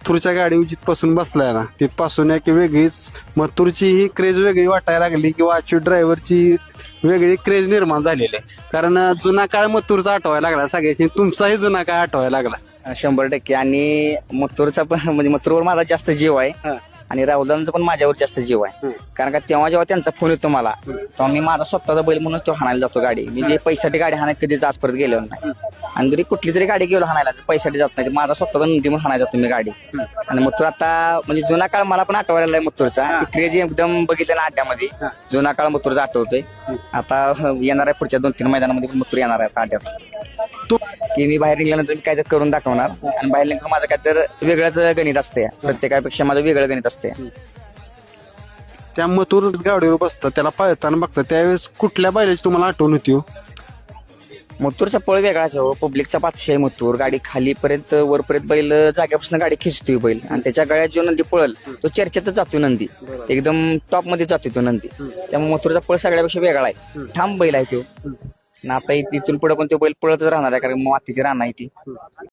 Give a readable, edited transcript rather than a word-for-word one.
मथुरच्या गाडीवर जिथपासून बसलाय ना तिथपासून एक वेगळीच मथुरची ही क्रेज वेगळी वाटायला लागली किंवा अच्युत ड्रायव्हरची वेगळी क्रेज निर्माण झालेली आहे. कारण जुना काळ मथुरचा आठवायला लागला सगळ्याशी, तुमचाही जुना काळ आठवायला लागला. 100% आणि मथुरचा पण म्हणजे मथुरवर माझा जास्त जीव आहे आणि राहुलांचा पण माझ्यावर जास्त जीव आहे. कारण का तेव्हा जेव्हा त्यांचा फोन येतो मला तेव्हा मी माझा स्वतःचा बैल म्हणून तो हाणायला जातो गाडी. मी जे पैशासाठी गाडी हाणायला कधीच आजपर्यंत गेलो नाही. आणि जरी कुठली जरी गाडी गेलो हाणायला पैशासाठी जात नाही, माझा स्वतःचा नंदी म्हणून हाणायला जातो मी गाडी. आणि मथुर आता म्हणजे जुना काळ मला पण आठवायला आहे मथुरचा. क्रेज एकदम बघितलं ना अड्ड्यामध्ये जुना काळ मथुरचा आठवतोय. आता येणार आहे पुढच्या 2-3 मैदानामध्ये मथुर येणार आहे अड्ड्यात. की मी बाहेर निघाल्यानंतर मी काहीतरी करून दाखवणार आणि बाहेर निघून माझं काहीतरी वेगळंच गणित असते. प्रत्येकापेक्षा माझं वेगळं गणित असते. त्या मथुर गाडीवर बसतं त्याला पळताना बघतं त्यावेळेस कुठल्या बैलाची तुम्हाला आठवण होती हो? मथुरचा पळ वेगळाच हो. पब्लिकचा पाचशे मथुर गाडी खालीपर्यंत वरपर्यंत बैल जाग्यापासून गाडी खिचतोय बैल आणि त्याच्या गळ्यात जो नंदी पळल तो चर्चेतच जातोय. नंदी एकदम टॉप मध्ये जातोय तो नंदी. त्यामुळे मथुरचा पळ सगळ्यापेक्षा वेगळा आहे. ठाम बैल आहे तो. आता इथून पुढे पण तो बैल पळतच राहणार आहे कारण मातीची रान आहे ती.